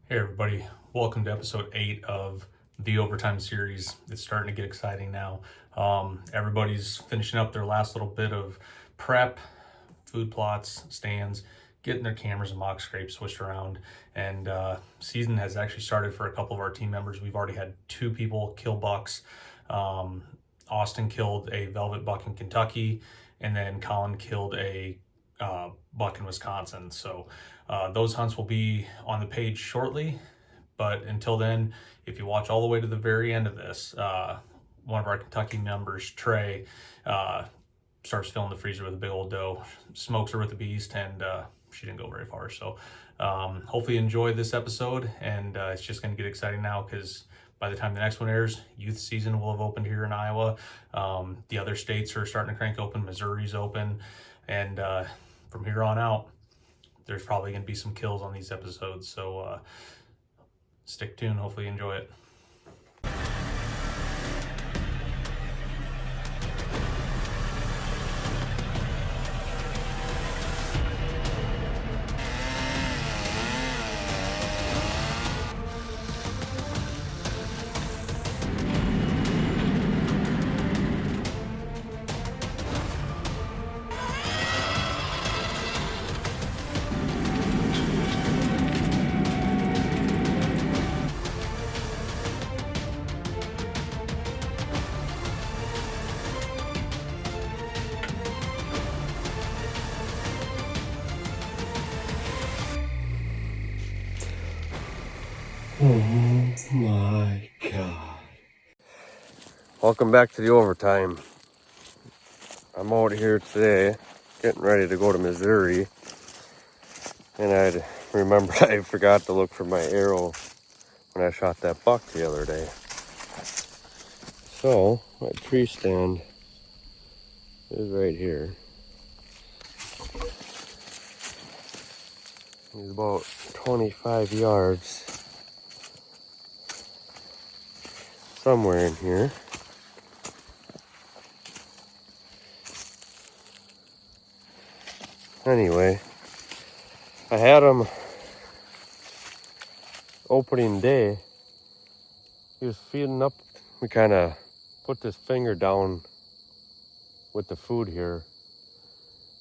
Hey everybody, welcome to episode 8 of the Overtime series. It's starting to get exciting now. Everybody's finishing up their last little bit of prep, food plots, stands, getting their cameras and mock scrapes switched around. And season has actually started for a couple of our team members. We've already had 2 people kill bucks. Austin killed a velvet buck in Kentucky, and then Colin killed a buck in Wisconsin. So those hunts will be on the page shortly. But until then, if you watch all the way to the very end of this, one of our Kentucky members, Trey, starts filling the freezer with a big old doe, smokes her with the beast, and she didn't go very far. So hopefully you enjoy this episode, and it's just going to get exciting now because by the time the next one airs, youth season will have opened here in Iowa. The other states are starting to crank open. Missouri's open, and from here on out, there's probably going to be some kills on these episodes. So stick tuned. Hopefully you enjoy it. Oh my God. Welcome back to the overtime. I'm out here today getting ready to go to Missouri, and I remembered I forgot to look for my arrow when I shot that buck the other day. So my tree stand is right here. It's about 25 yards somewhere in here. Anyway, I had him opening day. He was feeding up. We kind of put this finger down with the food here.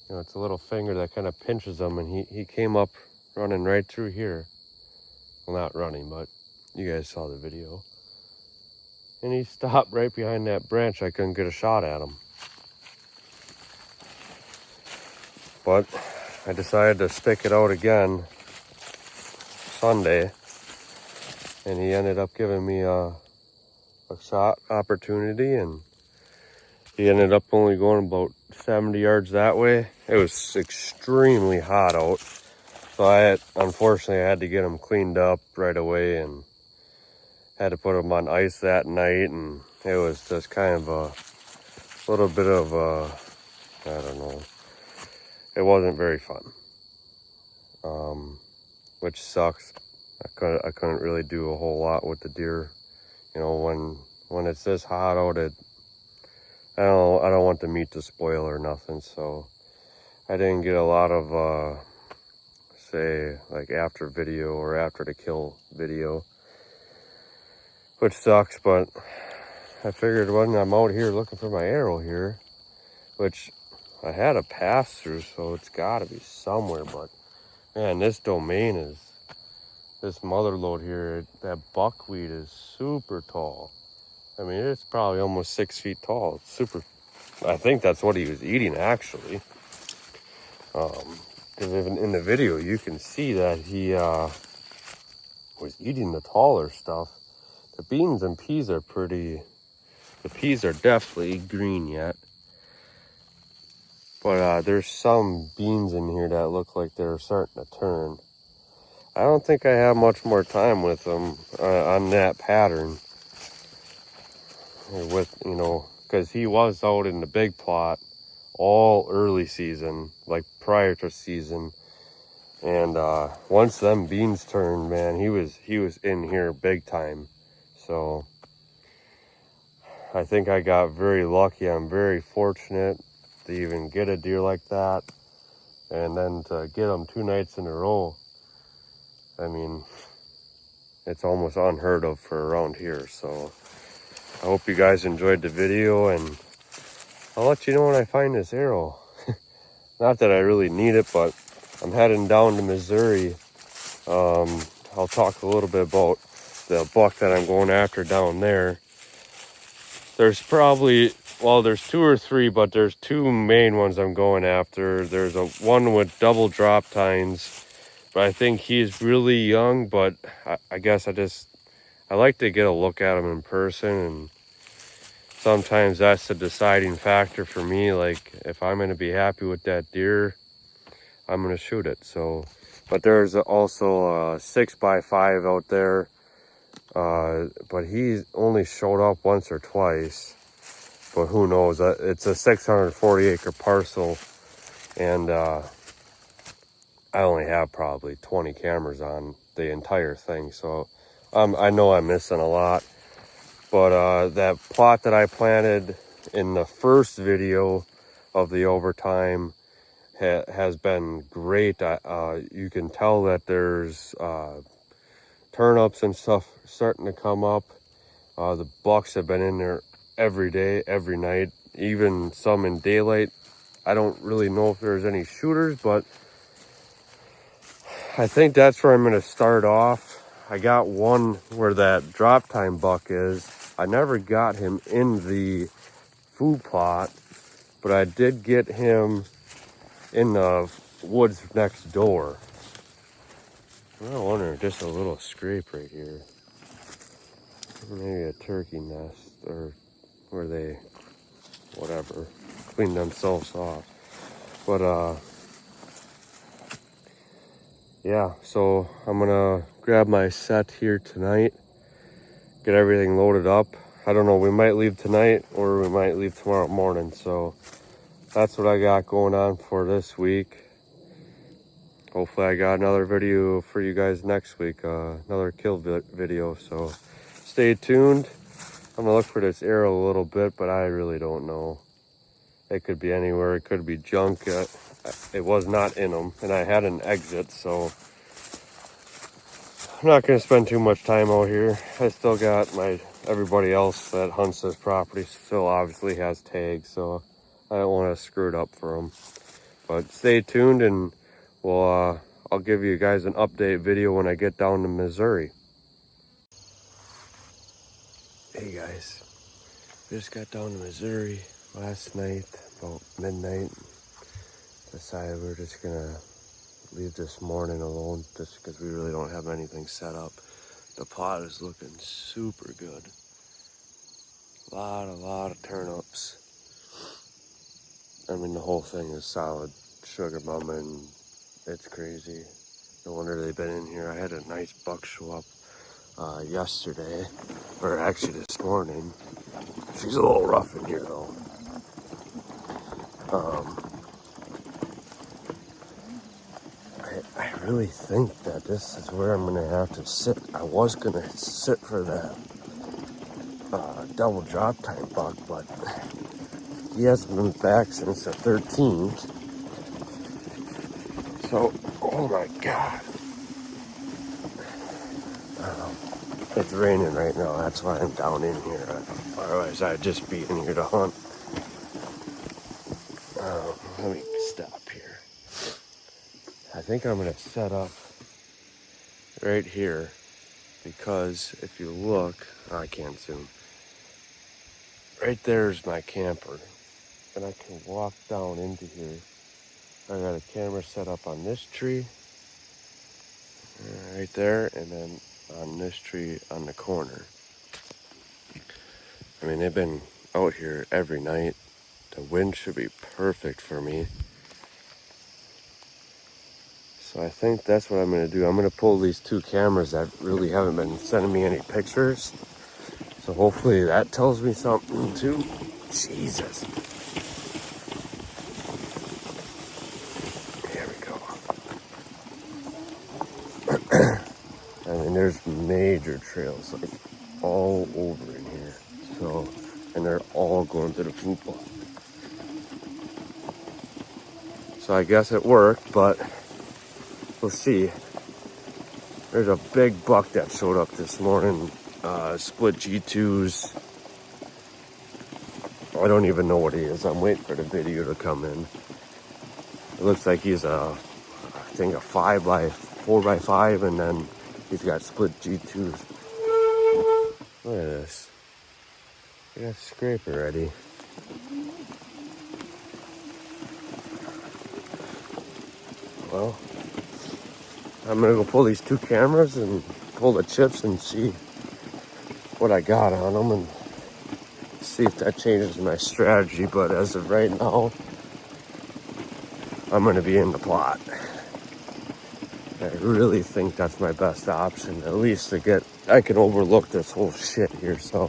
You know, it's a little finger that kind of pinches him, and he came up running right through here. Well, not running, but you guys saw the video. And he stopped right behind that branch. I couldn't get a shot at him. But I decided to stick it out again Sunday, and he ended up giving me a shot opportunity, and he ended up only going about 70 yards that way. It was extremely hot out, so unfortunately I had to get him cleaned up right away and had to put him on ice that night, and it was just kind of a little bit of I don't know. It wasn't very fun, which sucks. I couldn't really do a whole lot with the deer. You know, when it's this hot out, I don't want the meat to spoil or nothing. So I didn't get a lot of say like after video or after the kill video, which sucks. But I figured when I'm out here looking for my arrow here, which I had a pass through, so it's got to be somewhere. But man, this mother lode here, that buckwheat is super tall. I mean, it's probably almost 6 feet tall. It's super. I think that's what he was eating, actually. Because even in the video, you can see that he was eating the taller stuff. The beans and peas are pretty. The peas are definitely green yet. But there's some beans in here that look like they're starting to turn. I don't think I have much more time with them on that pattern. With, you know, because he was out in the big plot all early season, like prior to season. And once them beans turned, man, he was in here big time. So I think I got very lucky. I'm very fortunate to even get a deer like that, and then to get him 2 nights in a row. I mean, It's almost unheard of for around here. So I hope you guys enjoyed the video, and I'll let you know when I find this arrow. Not that I really need it, but I'm heading down to Missouri. I'll talk a little bit about the buck that I'm going after down there. There's probably, well, there's 2 or 3, but there's 2 main ones I'm going after. There's one with double drop tines, but I think he's really young, but I guess I like to get a look at him in person, and sometimes that's the deciding factor for me. Like, if I'm going to be happy with that deer, I'm going to shoot it. So, but there's also a 6x5 out there. But he only showed up once or twice, but who knows? It's a 640 acre parcel, and I only have probably 20 cameras on the entire thing, so I know I'm missing a lot. But that plot that I planted in the first video of the overtime has been great. You can tell that there's turnips and stuff starting to come up. The bucks have been in there every day, every night, even some in daylight. I don't really know if there's any shooters, but I think that's where I'm going to start off. I got one where that drop time buck is. I never got him in the food plot, but I did get him in the woods next door. I wonder, just a little scrape right here. Maybe a turkey nest, or where they, whatever, clean themselves off. But yeah, so I'm gonna grab my set here tonight, get everything loaded up. I don't know, we might leave tonight or we might leave tomorrow morning. So that's what I got going on for this week. Hopefully I got another video for you guys next week, another kill video. So stay tuned. I'm gonna look for this arrow a little bit, but I really don't know. It could be anywhere. It could be junk. It was not in them, and I had an exit, so I'm not gonna spend too much time out here. I still got everybody else that hunts this property still obviously has tags, so I don't want to screw it up for them. But stay tuned, and I'll give you guys an update video when I get down to Missouri. Hey guys, just got down to Missouri last night about midnight. Decided we're just gonna leave this morning alone just because we really don't have anything set up. The plot is looking super good. A lot of turnips. I mean, the whole thing is solid sugar mama, and it's crazy. No wonder they've been in here. I had a nice buck show up yesterday, or actually this morning. She's a little rough in here though. I really think that this is where I'm gonna have to sit. I was gonna sit for that double drop time buck, but he hasn't been back since the 13th. So, oh my God. It's raining right now, that's why I'm down in here. Otherwise, I'd just be in here to hunt. Let me stop here. I think I'm gonna set up right here because if you look, I can't zoom. Right there's my camper, and I can walk down into here. I got a camera set up on this tree, right there, and then on this tree on the corner. I mean, they've been out here every night. The wind should be perfect for me. So I think that's what I'm gonna do. I'm gonna pull these 2 cameras that really haven't been sending me any pictures. So hopefully that tells me something too. Jesus. There we go. I mean, there's major trails like all over in here. So, and they're all going to the food plot. So I guess it worked, but we'll see. There's a big buck that showed up this morning. Split G2s. I don't even know what he is. I'm waiting for the video to come in. It looks like he's I think a 4x5, and then he's got split G2s. Look at this. I got a scrape already. Well, I'm gonna go pull these two cameras and pull the chips and see what I got on them and see if that changes my strategy. But as of right now, I'm gonna be in the plot. I really think that's my best option, at least I can overlook this whole shit here. So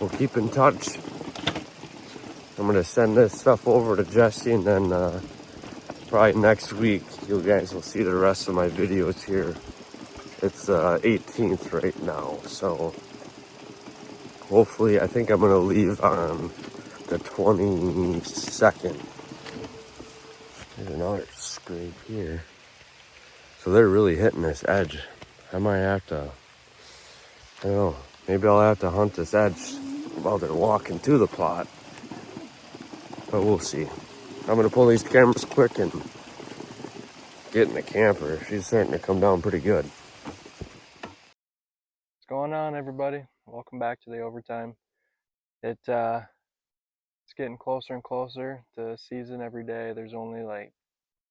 we'll keep in touch. I'm gonna send this stuff over to Jesse, and then probably next week you guys will see the rest of my videos here. It's 18th right now, so hopefully I think I'm gonna leave on the 22nd. There's another scrape here. So they're really hitting this edge. I might have to, I don't know, maybe I'll have to hunt this edge while they're walking to the plot. But we'll see. I'm gonna pull these cameras quick and get in the camper. She's starting to come down pretty good. What's going on, everybody? Welcome back to the overtime. It's getting closer and closer to season every day. There's only like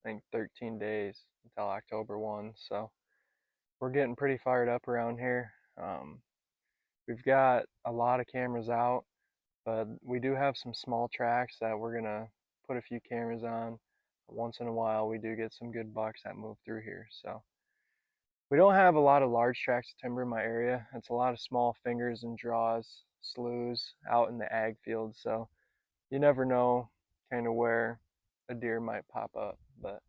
I think 13 days until October 1, so we're getting pretty fired up around here. We've got a lot of cameras out, but we do have some small tracks that we're gonna put a few cameras on. Once in a while, we do get some good bucks that move through here, so. We don't have a lot of large tracts of timber in my area. It's a lot of small fingers and draws, sloughs out in the ag field, so you never know kind of where a deer might pop up. But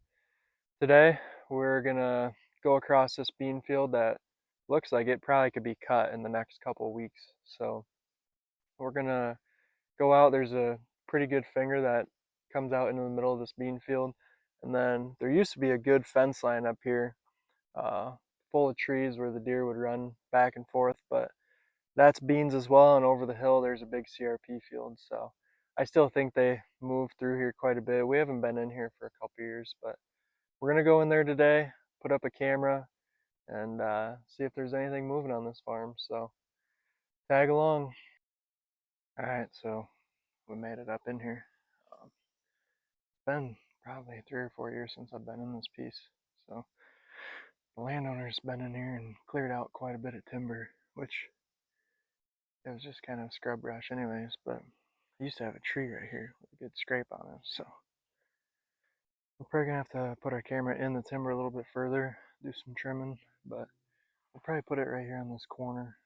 today we're gonna go across this bean field that looks like it probably could be cut in the next couple weeks. So we're gonna go out. There's a pretty good finger that comes out into the middle of this bean field, and then there used to be a good fence line up here, uh, full of trees where the deer would run back and forth, but that's beans as well. And over the hill there's a big CRP field, so I still think they move through here quite a bit. We haven't been in here for a couple years, but we're gonna go in there today, put up a camera, and see if there's anything moving on this farm. So tag along. All right, so we made it up in here. It's been probably 3 or 4 years since I've been in this piece, so the landowner's been in here and cleared out quite a bit of timber, which it was just kind of scrub brush anyways, but I used to have a tree right here with a good scrape on it, so we're probably gonna have to put our camera in the timber a little bit further, do some trimming, but we'll probably put it right here on this corner.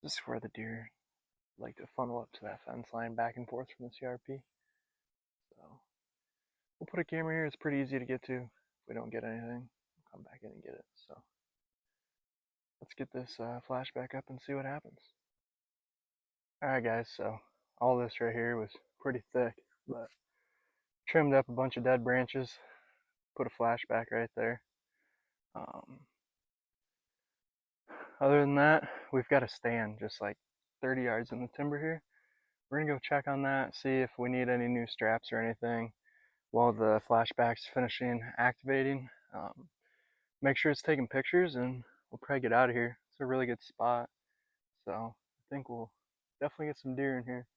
This is where the deer like to funnel up to that fence line back and forth from the CRP. So we'll put a camera here. It's pretty easy to get to. If we don't get anything, we'll come back in and get it. So let's get this flashback up and see what happens. Alright guys, so all this right here was pretty thick, but trimmed up a bunch of dead branches, put a flashback right there. Other than that, we've got a stand just like 30 yards in the timber here. We're gonna go check on that, see if we need any new straps or anything while the flashback's finishing activating. Make sure it's taking pictures, and we'll probably get out of here. It's a really good spot, so I think we'll definitely get some deer in here.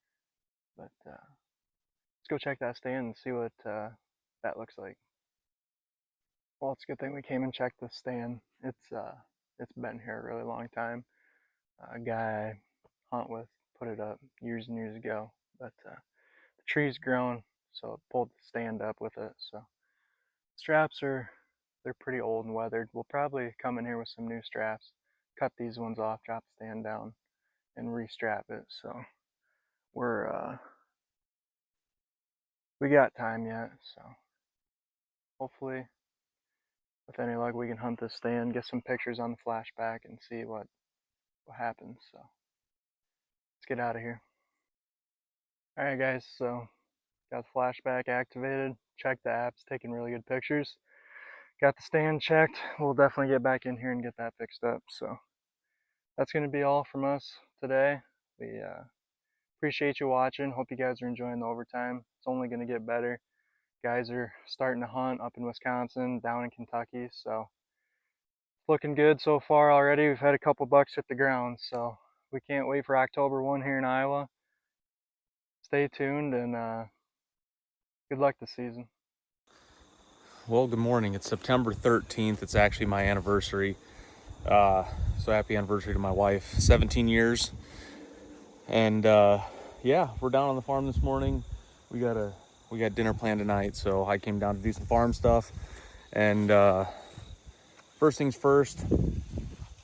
But let's go check that stand and see what that looks like. Well, it's a good thing we came and checked the stand. It's been here a really long time. A guy I hunt with put it up years and years ago, but the tree's grown, so it pulled the stand up with it. So straps they're pretty old and weathered. We'll probably come in here with some new straps, cut these ones off, drop the stand down, and restrap it. So we got time yet, so hopefully with any luck we can hunt this stand, get some pictures on the flashback, and see what happens. So let's get out of here. Alright guys, so Got the flashback activated. Checked the apps, taking really good pictures. Got the stand checked. We'll definitely get back in here and get that fixed up. So that's going to be all from us today. We appreciate you watching. Hope you guys are enjoying the overtime. It's only going to get better. Guys are starting to hunt up in Wisconsin, down in Kentucky. So it's looking good so far already. We've had a couple bucks hit the ground. So we can't wait for October 1 here in Iowa. Stay tuned and good luck this season. Well, good morning. It's September 13th. It's actually my anniversary. So happy anniversary to my wife. 17 years. And yeah, we're down on the farm this morning. We got dinner planned tonight, so I came down to do some farm stuff. And first things first,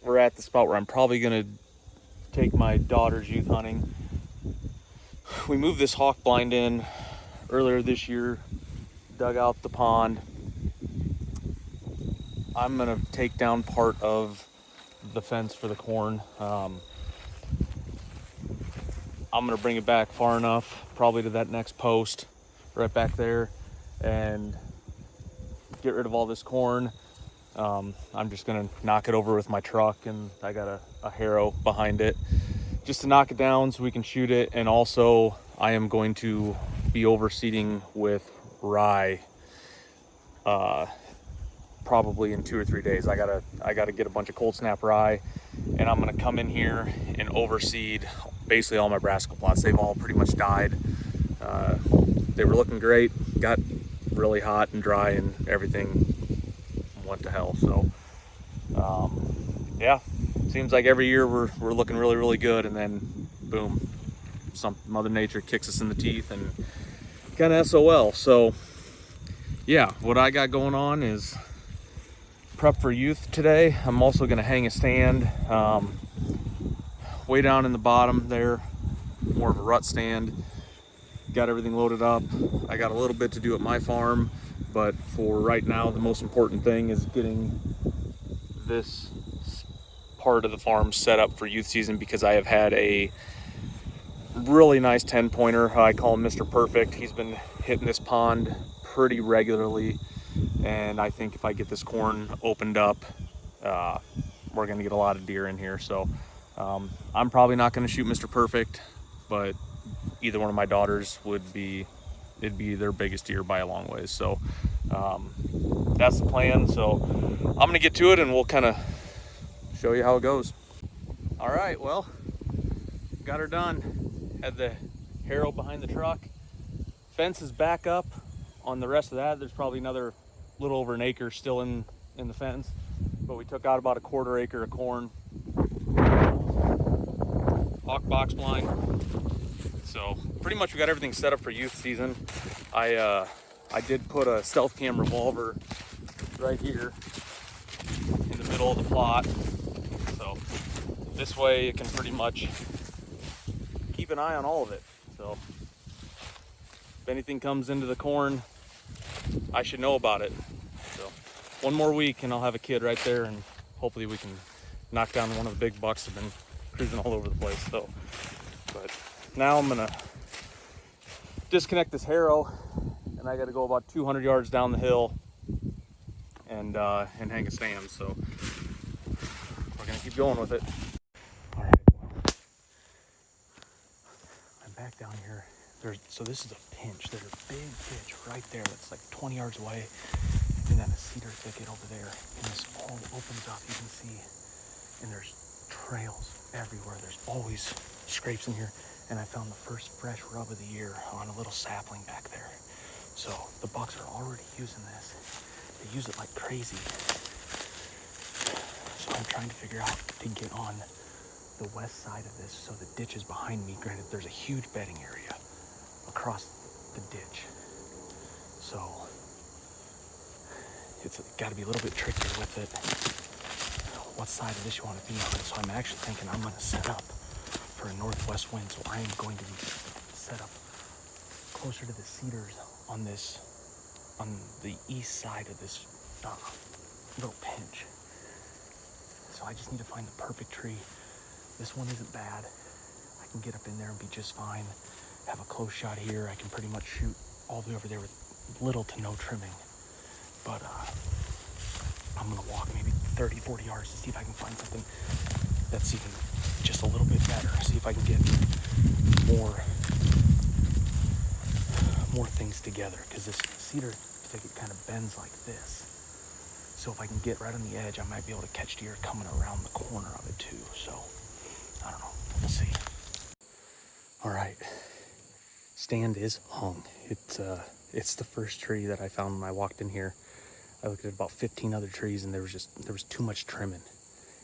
we're at the spot where I'm probably gonna take my daughter's youth hunting. We moved this hawk blind in earlier this year, dug out the pond. I'm gonna take down part of the fence for the corn. I'm gonna bring it back far enough, probably to that next post right back there, and get rid of all this corn. I'm just gonna knock it over with my truck, and I got a harrow behind it just to knock it down so we can shoot it. And also I am going to be overseeding with rye probably in 2 or 3 days. I gotta get a bunch of cold snap rye, and I'm gonna come in here and overseed basically all my brassica plots. They've all pretty much died. They were looking great, got really hot and dry, and everything went to hell. So yeah, seems like every year we're looking really, really good, and then boom, some Mother Nature kicks us in the teeth and kind of SOL. So yeah, what I got going on is prep for youth today. I'm also going to hang a stand way down in the bottom there, more of a rut stand. Got everything loaded up. I got a little bit to do at my farm, but for right now, the most important thing is getting this part of the farm set up for youth season, because I have had a really nice 10-pointer. I call him Mr. Perfect. He's been hitting this pond pretty regularly, and I think if I get this corn opened up, we're going to get a lot of deer in here. So I'm probably not going to shoot Mr. Perfect, but either one of my daughters it'd be their biggest deer by a long ways. So that's the plan. So I'm going to get to it, and we'll kind of show you how it goes. All right, well, got her done. Had the harrow behind the truck. Fence is back up on the rest of that. There's probably another little over an acre still in the fence, but we took out about a 1/4 acre of corn. Hawk box blind. So pretty much we got everything set up for youth season. I did put a stealth cam revolver right here in the middle of the plot. So this way it can pretty much keep an eye on all of it. So if anything comes into the corn, I should know about it. So one more week and I'll have a kid right there, and hopefully we can knock down one of the big bucks that have been cruising all over the place. So, but now I'm gonna disconnect this harrow, and I got to go about 200 yards down the hill and hang a stand. So we're gonna keep going with it. All right, well, I'm back down here. So this is a pinch. There's a big ditch right there that's like 20 yards away, and then a cedar thicket over there. And this all opens up, you can see, and there's trails everywhere. There's always scrapes in here. And I found the first fresh rub of the year on a little sapling back there. So the bucks are already using this. They use it like crazy. So I'm trying to figure out to get on the west side of this, so the ditch is behind me. Granted, there's a huge bedding area across the ditch. So it's got to be a little bit trickier with it, what side of this you want to be on. So I'm actually thinking I'm going to set up for a northwest wind, so I am going to be set up closer to the cedars on the east side of this little pinch. So I just need to find the perfect tree. This one isn't bad. I can get up in there and be just fine. Have a close shot here. I can pretty much shoot all the way over there with little to no trimming. But I'm gonna walk maybe 30, 40 yards to see if I can find something that's even just a little bit better. See if I can get more things together, because this cedar thicket kind of bends like this. So if I can get right on the edge, I might be able to catch deer coming around the corner of it too. So I don't know, we'll see. All right, stand is hung. It's the first tree that I found when I walked in here. I looked at about 15 other trees, and there was too much trimming,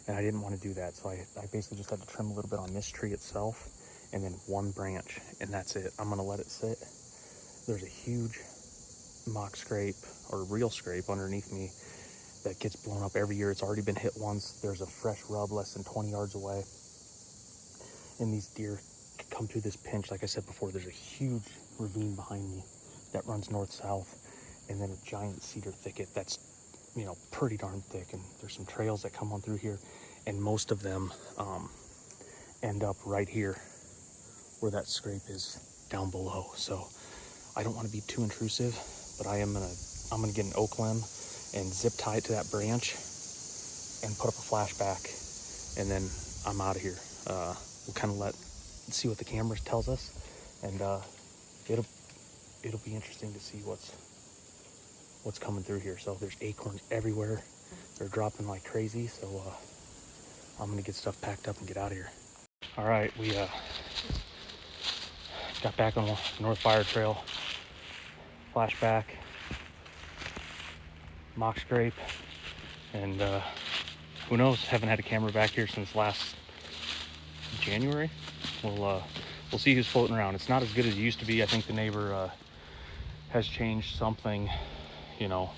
and I didn't want to do that. So I basically just had to trim a little bit on this tree itself, and then one branch, and that's it. I'm gonna let it sit. There's a huge mock scrape or real scrape underneath me that gets blown up every year. It's already been hit once. There's a fresh rub less than 20 yards away, and these deer come through this pinch. Like I said before, there's a huge ravine behind me that runs north-south, and then a giant cedar thicket that's, you know, pretty darn thick, and there's some trails that come on through here, and most of them end up right here where that scrape is down below. So I don't want to be too intrusive, but I'm gonna get an oak limb and zip tie it to that branch and put up a flashback, and then I'm out of here. We'll kind of see what the camera tells us, and it'll be interesting to see what's coming through here. So there's acorns everywhere. They're dropping like crazy. So I'm gonna get stuff packed up and get out of here. All right, we got back on the North Fire Trail. Flashback, mock scrape, and who knows? Haven't had a camera back here since last January. We'll see who's floating around. It's not as good as it used to be. I think the neighbor has changed something, you know,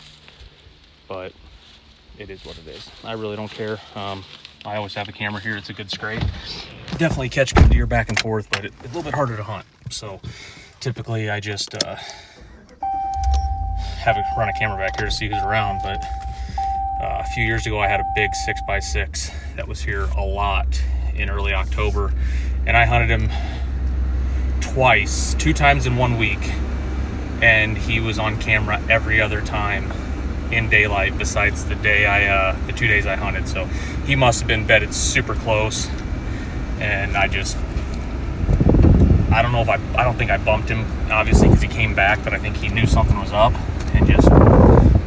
but it is what it is. I really don't care. I always have a camera here. It's a good scrape. Definitely catch good deer back and forth, but it's a little bit harder to hunt. So typically I just run a camera back here to see who's around. But a few years ago I had a big 6x6 that was here a lot in early October, and I hunted him twice, 2 times in 1 week, and he was on camera every other time in daylight besides the 2 days I hunted. So he must have been bedded super close, and I don't think I bumped him, obviously, because he came back, but I think he knew something was up and just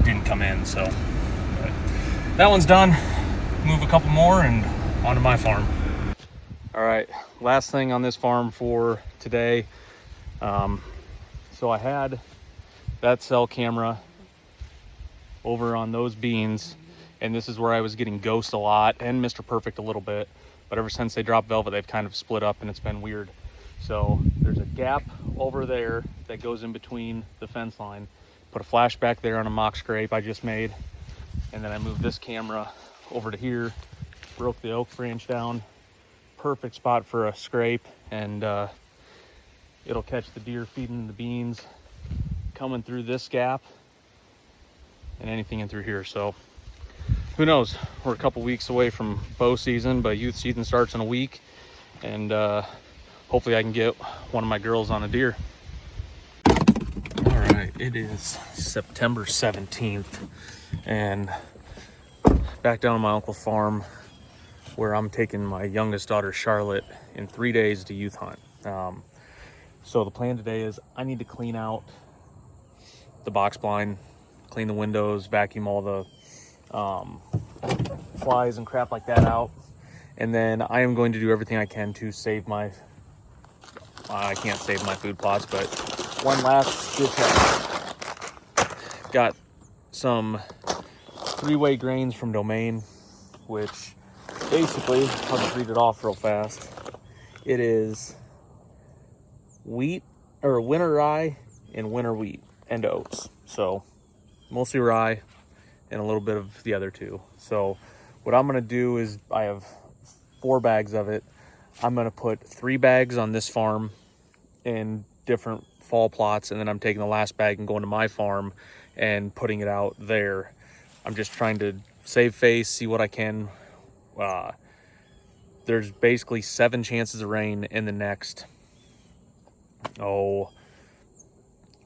didn't come in. So but that one's done. Move a couple more and onto my farm. All right, last thing on this farm for today. So I had that cell camera over on those beans, and this is where I was getting Ghost a lot and Mr. Perfect a little bit, but ever since they dropped Velvet, they've kind of split up, and it's been weird. So there's a gap over there that goes in between the fence line. Put a flashback there on a mock scrape I just made, and then I moved this camera over to here, broke the oak branch down. Perfect spot for a scrape, and it'll catch the deer feeding the beans coming through this gap and anything in through here. So who knows, we're a couple weeks away from bow season, but youth season starts in a week, and hopefully I can get one of my girls on a deer. All right, it is September 17th, and back down on my uncle's farm, where I'm taking my youngest daughter Charlotte in 3 days to youth hunt. So the plan today is I need to clean out the box blind, clean the windows, vacuum all the flies and crap like that out, and then I am going to do everything I can to save my I can't save my food plots, but one last ditch effort. Got some 3-way grains from Domain, which basically, I'll just read it off real fast. It is wheat, or winter rye and winter wheat and oats. So mostly rye and a little bit of the other two. So what I'm gonna do is, I have 4 bags of it. I'm gonna put 3 bags on this farm in different fall plots, and then I'm taking the last bag and going to my farm and putting it out there. I'm just trying to save face, see what I can. There's basically 7 chances of rain in the next,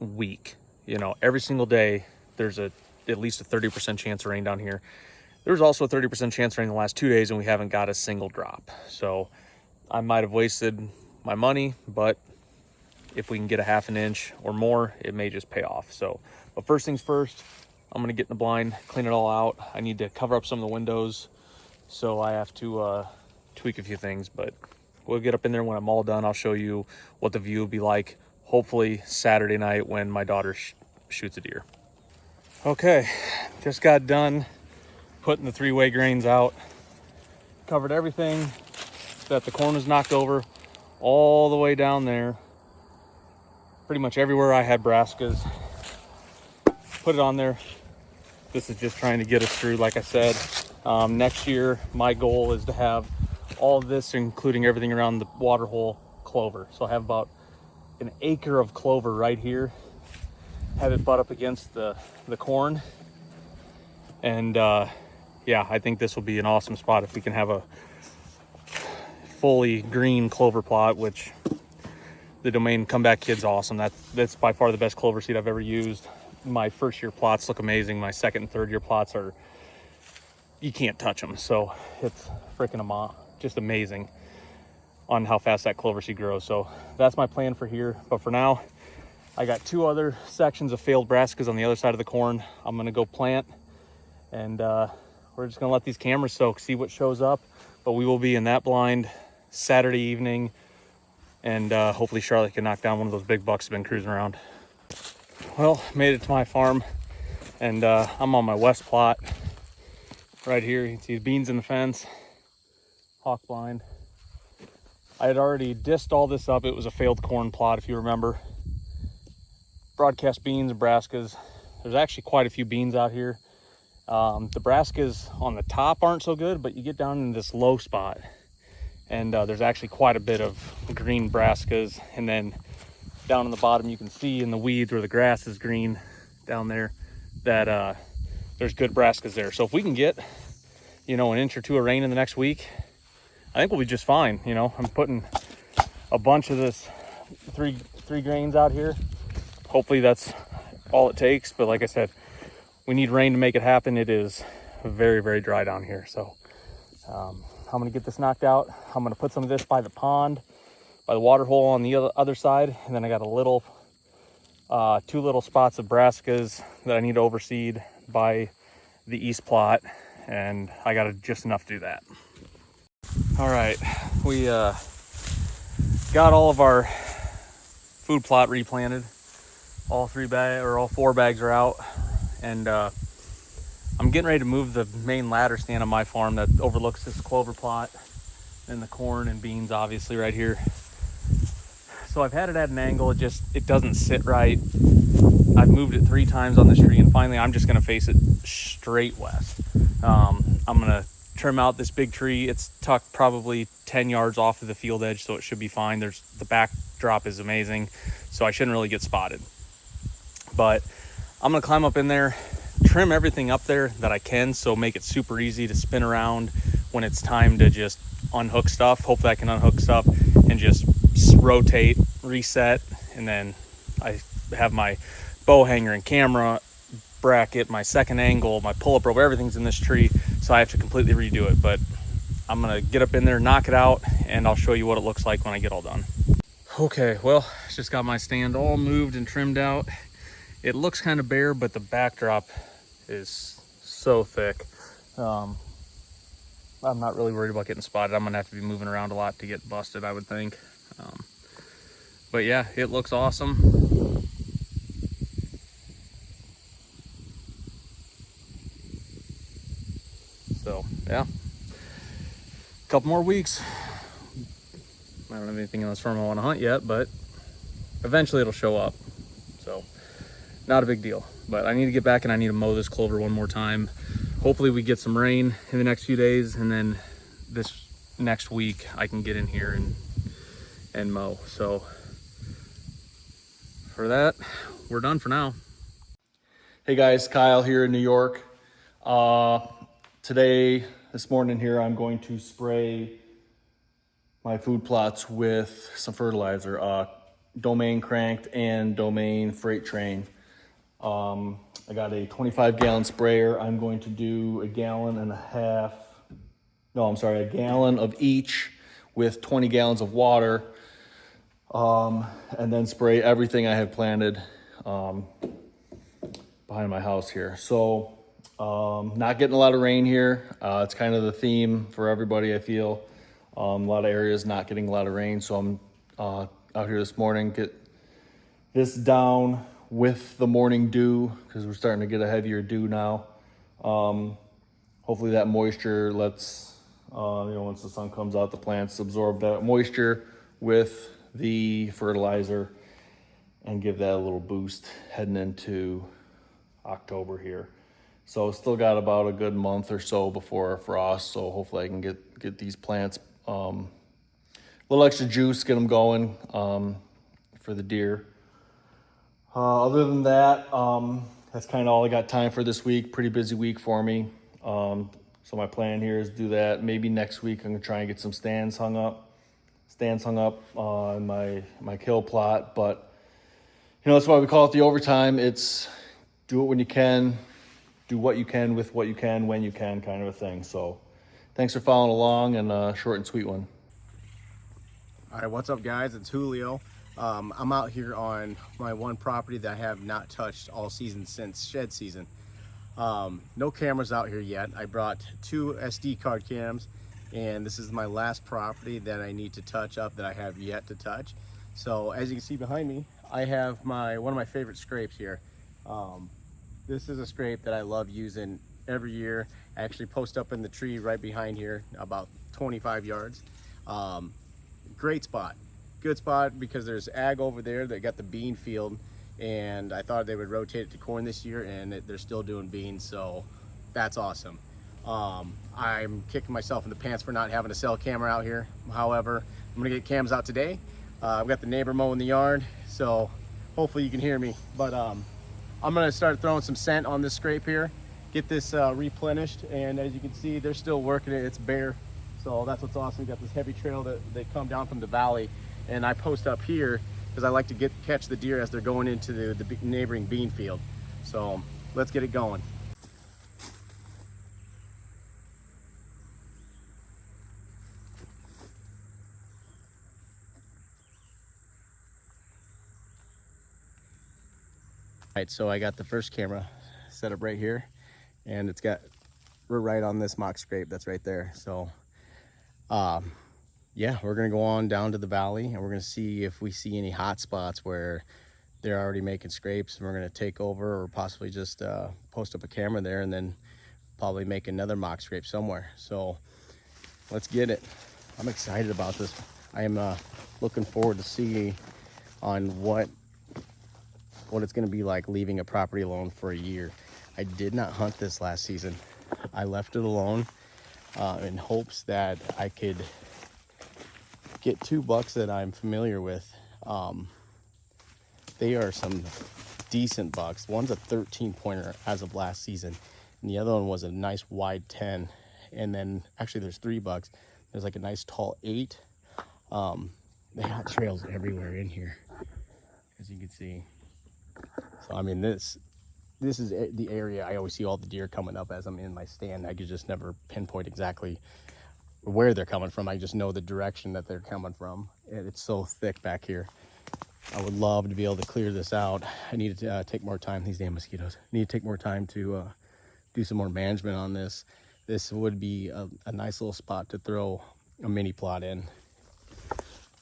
week. You know, every single day there's at least a 30% chance of rain down here. There's also a 30% chance of rain the last 2 days, and we haven't got a single drop. So I might have wasted my money, but if we can get a half an inch or more, it may just pay off. So, but first things first, I'm gonna get in the blind, clean it all out. I need to cover up some of the windows, so I have to tweak a few things, but we'll get up in there when I'm all done. I'll show you what the view will be like, hopefully Saturday night when my daughter shoots a deer. Okay, just got done putting the 3-way grains out. Covered everything that the corn was knocked over all the way down there. Pretty much everywhere I had brassicas. Put it on there. This is just trying to get us through, like I said. Next year, my goal is to have all of this, including everything around the water hole, clover. So I have about an acre of clover right here. Have it butt up against the corn. And yeah, I think this will be an awesome spot if we can have a fully green clover plot, which the Domain Comeback Kid's awesome. That's by far the best clover seed I've ever used. My first year plots look amazing. My second and third year plots are, you can't touch them. So it's freaking just amazing on how fast that clover seed grows. So that's my plan for here. But for now, I got 2 other sections of failed brassicas on the other side of the corn. I'm gonna go plant, and we're just gonna let these cameras soak, see what shows up. But we will be in that blind Saturday evening, and hopefully Charlotte can knock down one of those big bucks that's been cruising around. Well, made it to my farm, and I'm on my west plot right here. You can see the beans in the fence, hawk blind. I had already disced all this up. It was a failed corn plot, if you remember. Broadcast beans and brassicas. There's actually quite a few beans out here. The brassicas on the top aren't so good, but you get down in this low spot, and there's actually quite a bit of green brassicas. And then down on the bottom, you can see in the weeds where the grass is green down there that there's good brassicas there. So if we can get, you know, an inch or 2 of rain in the next week, I think we'll be just fine. You know, I'm putting a bunch of this three grains out here. Hopefully that's all it takes. But like I said, we need rain to make it happen. It is very, very dry down here. So I'm gonna get this knocked out. I'm gonna put some of this by the pond, by the water hole on the other side. And then I got a little, 2 little spots of brassicas that I need to overseed by the east plot. And I got just enough to do that. All right, we got all of our food plot replanted. All 4 bags are out, and I'm getting ready to move the main ladder stand on my farm that overlooks this clover plot and the corn and beans, obviously, right here. So I've had it at an angle. It doesn't sit right. I've moved it 3 times on this tree, and finally I'm just gonna face it straight west. I'm gonna trim out this big tree. It's tucked probably 10 yards off of the field edge, so it should be fine. The backdrop is amazing, so I shouldn't really get spotted. But I'm gonna climb up in there, trim everything up there that I can, so make it super easy to spin around when it's time to just unhook stuff. Hopefully I can unhook stuff and just rotate, reset, and then I have my bow hanger and camera bracket, my second angle, my pull-up rope, everything's in this tree, so I have to completely redo it. But I'm gonna get up in there, knock it out, and I'll show you what it looks like when I get all done. Okay, well, just got my stand all moved and trimmed out. It looks kind of bare, but the backdrop is so thick. I'm not really worried about getting spotted. I'm gonna have to be moving around a lot to get busted, I would think. But yeah, it looks awesome. So yeah, a couple more weeks. I don't have anything in this farm I want to hunt yet, but eventually it'll show up. So not a big deal, but I need to get back and I need to mow this clover one more time. Hopefully we get some rain in the next few days, and then this next week I can get in here and mow. So for that, we're done for now. Hey guys, Kyle here in New York. This morning here, I'm going to spray my food plots with some fertilizer. domain cranked and domain freight train. I got a 25-gallon sprayer. I'm going to do a gallon of each with 20 gallons of water, and then spray everything I have planted behind my house here. So not getting a lot of rain here. It's kind of the theme for everybody, I feel. A lot of areas not getting a lot of rain, so I'm out here this morning, get this down with the morning dew, because we're starting to get a heavier dew now. Hopefully that moisture lets, once the sun comes out, the plants absorb that moisture with the fertilizer and give that a little boost heading into October here. So still got about a good month or so before frost, so hopefully I can get these plants a little extra juice, get them going for the deer. Other than that, that's kind of all I got time for this week. Pretty busy week for me. So my plan here is do that. Maybe next week I'm gonna try and get some stands hung up on my kill plot. But that's why we call it the overtime. It's do it when you can, do what you can with what you can when you can, kind of a thing. So thanks for following along, and a short and sweet one. All right, what's up guys? It's Julio. I'm out here on my one property that I have not touched all season since shed season. No cameras out here yet. I brought 2 SD card cams, and this is my last property that I need to touch up that I have yet to touch. So as you can see behind me, I have one of my favorite scrapes here. This is a scrape that I love using every year. I actually post up in the tree right behind here, about 25 yards. Great spot, good spot, because there's ag over there that got the bean field, and I thought they would rotate it to corn this year, and they're still doing beans, so that's awesome. I'm kicking myself in the pants for not having a cell camera out here. However, I'm gonna get cams out today. I've got the neighbor mowing the yard, so hopefully you can hear me. But I'm gonna start throwing some scent on this scrape here, get this replenished, and as you can see, they're still working it. It's bare, so that's what's awesome. We got this heavy trail that they come down from the valley, and I post up here because I like to catch the deer as they're going into the neighboring bean field. So let's get it going. All right, so I got the first camera set up right here, and we're right on this mock scrape that's right there. So yeah, we're gonna go on down to the valley, and we're gonna see if we see any hot spots where they're already making scrapes, and we're gonna take over, or possibly just post up a camera there, and then probably make another mock scrape somewhere. So let's get it. I'm excited about this. I am looking forward to see on what it's going to be like leaving a property alone for a year. I did not hunt this last season. I left it alone in hopes that I could get 2 bucks that I'm familiar with. They are some decent bucks. One's a 13 pointer as of last season, and the other one was a nice wide 10. And then actually there's 3 bucks. There's like a nice tall 8. They got trails everywhere in here, as you can see. So I mean, this is the area I always see all the deer coming up as I'm in my stand. I could just never pinpoint exactly where they're coming from. I just know the direction that they're coming from, and it's so thick back here. I would love to be able to clear this out. I need to take more time. These damn mosquitoes. I need to take more time to do some more management on this. This would be a nice little spot to throw a mini plot in.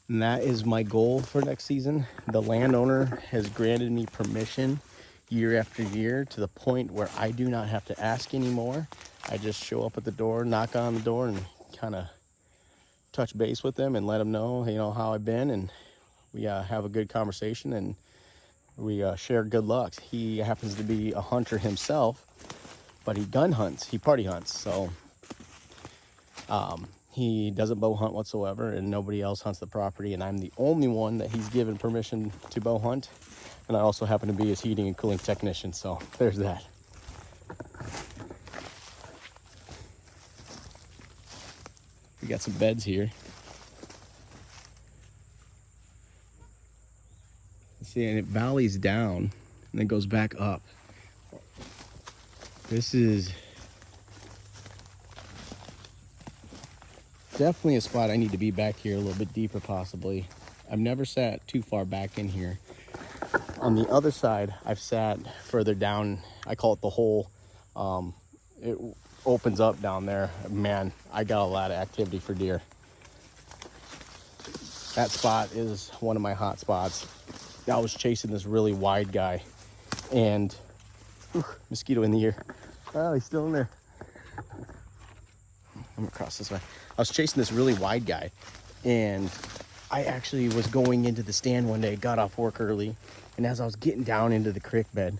And that is my goal for next season. The landowner has granted me permission year after year to the point where I do not have to ask anymore. I just show up at the door, knock on the door, and kind of touch base with them and let them know, how I've been, and we have a good conversation, and we share good lucks. He happens to be a hunter himself, but he gun hunts, he party hunts, so he doesn't bow hunt whatsoever, and nobody else hunts the property, and I'm the only one that he's given permission to bow hunt, and I also happen to be his heating and cooling technician, so there's that. We got some beds here. See, and it valleys down and then goes back up. This is definitely a spot I need to be back here a little bit deeper possibly. I've never sat too far back in here. On the other side, I've sat further down. I call it the hole. It opens up down there. Man, I got a lot of activity for deer. That spot is one of my hot spots. I was chasing this really wide guy and mosquito in the ear. Oh, he's still in there. I'm gonna cross this way. I was chasing this really wide guy and I actually was going into the stand one day, got off work early, and as I was getting down into the creek bed,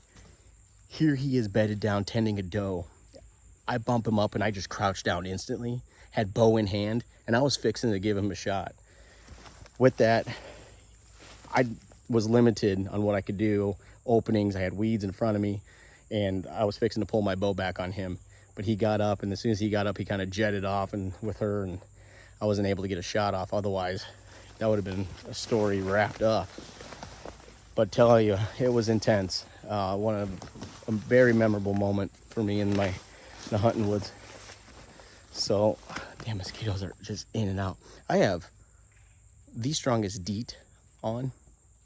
here he is bedded down tending a doe. I bump him up and I just crouched down instantly, had bow in hand, and I was fixing to give him a shot. With that, I was limited on what I could do. Openings, I had weeds in front of me, and I was fixing to pull my bow back on him. But he got up, and as soon as he got up, he kind of jetted off and with her, and I wasn't able to get a shot off. Otherwise, that would have been a story wrapped up. But tell you, it was intense. One of a very memorable moment for me in the hunting woods. So, damn, mosquitoes are just in and out. I have the strongest DEET on.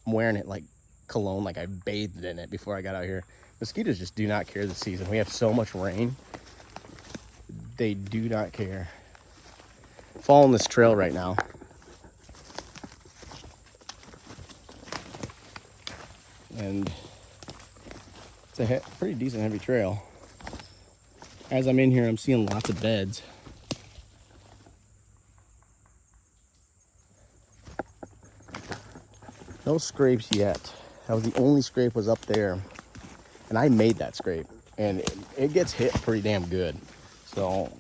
I'm wearing it like cologne, like I bathed in it before I got out here. Mosquitoes just do not care this season. We have so much rain. They do not care. Following this trail right now. And it's a pretty decent heavy trail. As I'm in here, I'm seeing lots of beds. No scrapes yet. That was the only scrape was up there. And I made that scrape. And it gets hit pretty damn good. So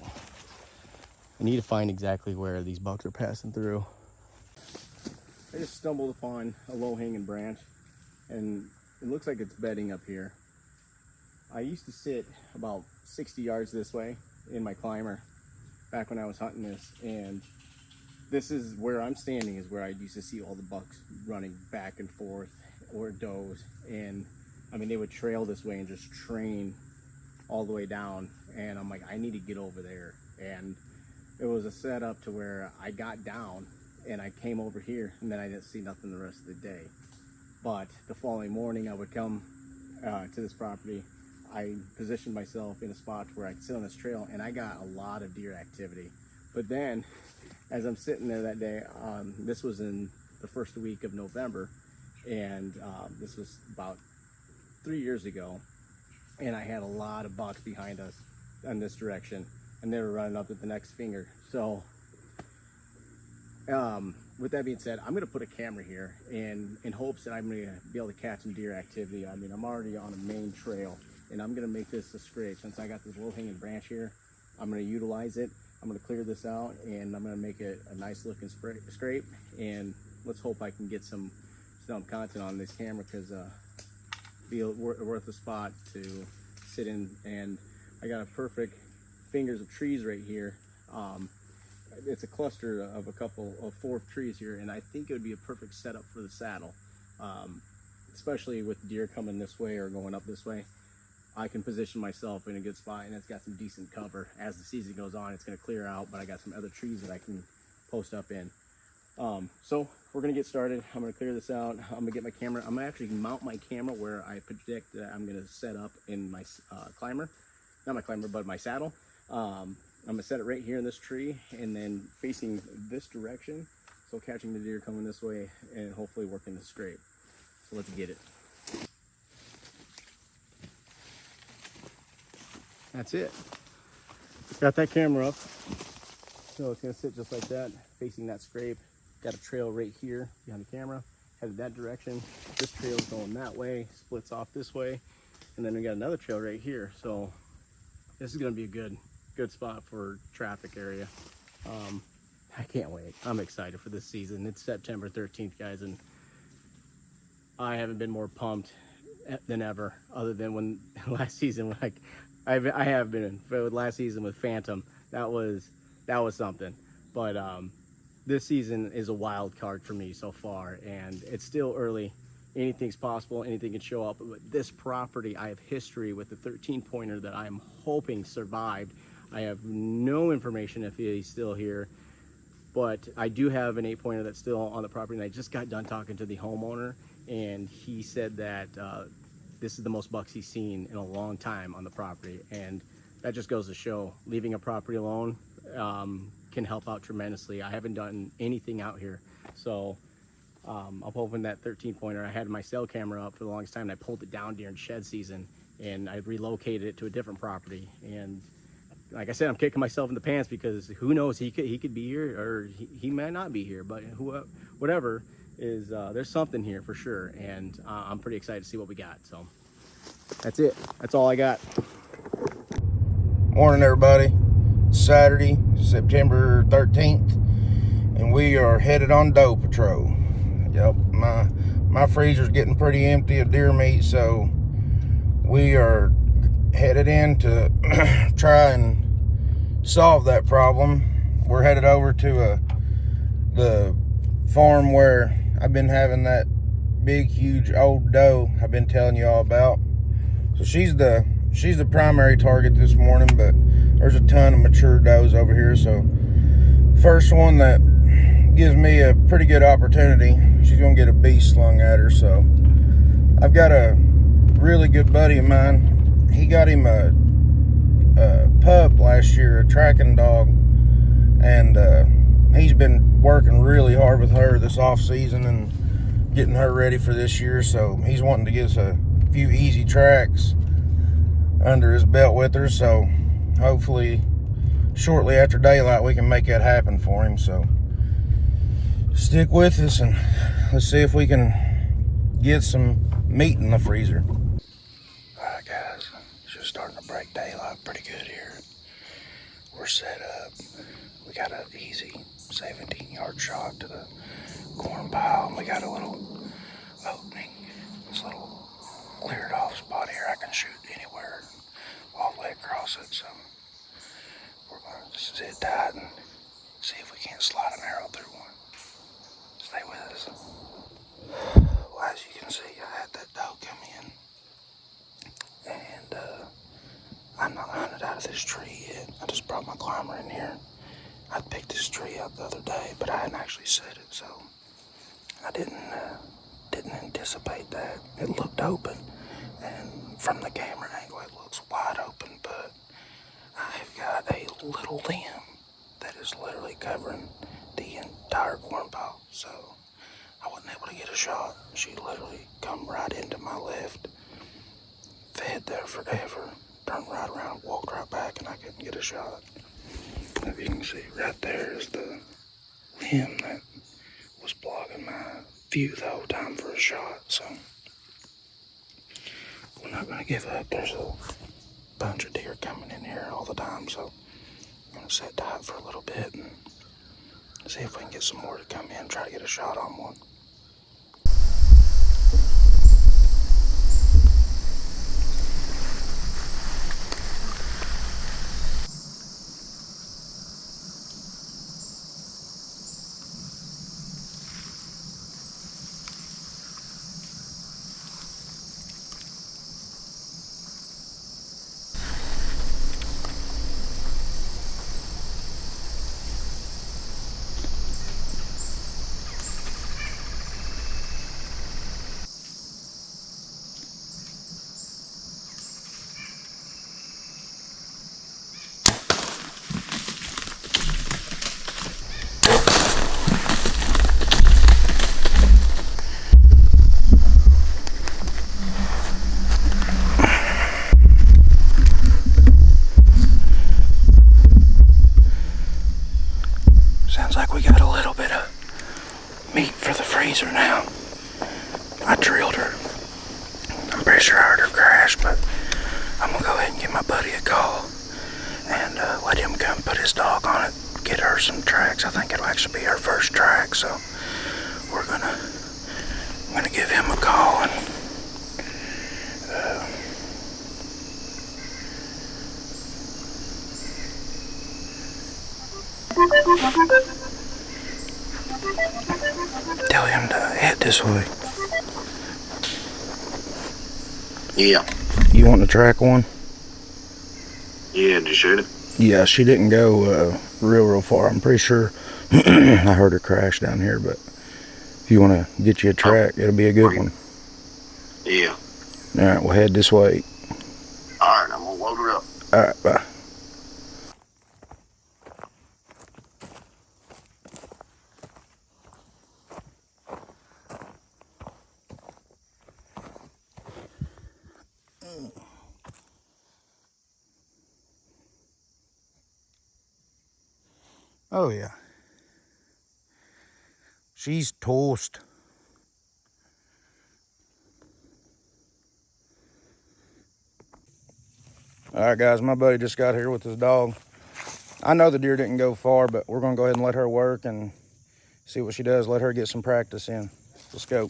I need to find exactly where these bucks are passing through. I just stumbled upon a low-hanging branch. And it looks like it's bedding up here. I used to sit about 60 yards this way in my climber back when I was hunting this, and this is where I'm standing is where I used to see all the bucks running back and forth or does, and I mean they would trail this way and just train all the way down, and I'm like, I need to get over there. And it was a setup to where I got down and I came over here, and then I didn't see nothing the rest of the day. But the following morning I would come to this property. I positioned myself in a spot where I could sit on this trail, and I got a lot of deer activity. But then as I'm sitting there that day, this was in the first week of November, and this was about 3 years ago, and I had a lot of bucks behind us in this direction, and they were running up at the next finger. So with that being said, I'm going to put a camera here in hopes that I'm going to be able to catch some deer activity. I mean, I'm already on a main trail, and I'm going to make this a scrape. Since I got this low-hanging branch here, I'm going to utilize it. I'm going to clear this out, and I'm going to make it a nice looking scrape, and let's hope I can get some content on this camera, because be worth a spot to sit in. And I got a perfect fingers of trees right here. It's a cluster of four trees here, and I think it would be a perfect setup for the saddle, especially with deer coming this way or going up this way. I can position myself in a good spot, and it's got some decent cover. As the season goes on, it's going to clear out, but I got some other trees that I can post up in. So we're going to get started. I'm going to clear this out. I'm going to get my camera. I'm going to actually mount my camera where I predict that I'm going to set up in my climber. Not my climber, but my saddle. I'm going to set it right here in this tree, and then facing this direction, so catching the deer coming this way and hopefully working the scrape. So let's get it. That's it. Got that camera up, so it's gonna sit just like that, facing that scrape. Got a trail right here behind the camera, headed that direction. This trail is going that way, splits off this way, and then we got another trail right here. So this is gonna be a good spot for traffic area. I can't wait. I'm excited for this season. It's September 13th, guys, and I haven't been more pumped than ever, other than when last season, like I have been, but last season with Phantom, that was something. But this season is a wild card for me so far, and it's still early anything's possible, anything can show up. But this property, I have history with the 13-pointer that I'm hoping survived. I have no information if he's still here, but I do have an 8-pointer that's still on the property, and I just got done talking to the homeowner, and he said that this is the most bucks he's seen in a long time on the property. And that just goes to show leaving a property alone can help out tremendously. I haven't done anything out here, so I'm hoping that 13-pointer, I had my cell camera up for the longest time, and I pulled it down during shed season, and I relocated it to a different property. And like I said, I'm kicking myself in the pants because who knows, he could be here, or he might not be here, but whatever is, there's something here for sure, and I'm pretty excited to see what we got. So that's it. That's all I got. Morning, everybody. It's Saturday, September 13th, and we are headed on doe patrol. Yep, my freezer's getting pretty empty of deer meat, so we are headed in to try and solve that problem. We're headed over to the farm where I've been having that big, huge old doe I've been telling you all about. So she's the primary target this morning, but there's a ton of mature does over here. So first one that gives me a pretty good opportunity, she's gonna get a beast slung at her. So I've got a really good buddy of mine. He got him a pup last year, a tracking dog, and he's been working really hard with her this off season and getting her ready for this year. So he's wanting to get us a few easy tracks under his belt with her. So hopefully shortly after daylight we can make that happen for him. So stick with us and let's see if we can get some meat in the freezer. Alright guys, it's just starting to break daylight pretty good here. We're set up. We got an easy 17-yard shot to the corn pile, and we got a little opening, this little cleared off spot here. I can shoot anywhere all the way across it, so we're going to sit tight and see if we can't slide an arrow through one. Stay with us. Well, as you can see, I had that doe come in, and I'm not hunted out of this tree yet. I just brought my climber in here. I picked this tree up the other day, but I hadn't actually set it, so I didn't anticipate that. It looked open, and from the camera angle it looks wide open, but I've got a little limb that is literally covering the entire corn pile, so I wasn't able to get a shot. She literally come right into my left, fed there forever, turned right around, walked right back, and I couldn't get a shot. If you can see, right there is the limb that was blocking my view the whole time for a shot. So we're not going to give up. There's a bunch of deer coming in here all the time, so I'm going to sit tight for a little bit and see if we can get some more to come in, try to get a shot on one. Sounds like we got a little bit of meat for the freezer now. I drilled her. I'm pretty sure I heard her crash, but I'm gonna go ahead and give my buddy a call and let him come put his dog on it, get her some tracks. I think it'll actually be her first track, so I'm gonna give him a call and tell him to head this way. Yeah. You want to track one? Yeah, did you shoot it? Yeah, she didn't go real far. I'm pretty sure I heard her crash down here, but if you want to get you a track, it'll be a good one. Yeah. All right, we'll head this way. All right, I'm going to load her up. All right, bye. Oh, yeah. She's toast. All right, guys, my buddy just got here with his dog. I know the deer didn't go far, but we're going to go ahead and let her work and see what she does. Let her get some practice in. Let's go.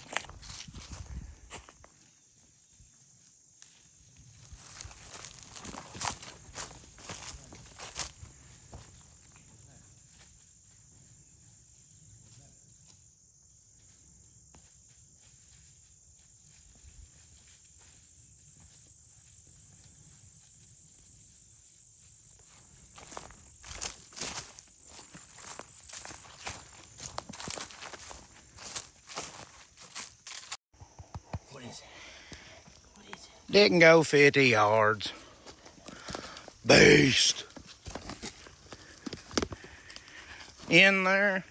Didn't go 50 yards. Beast. In there.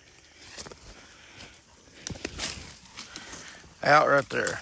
Out right there.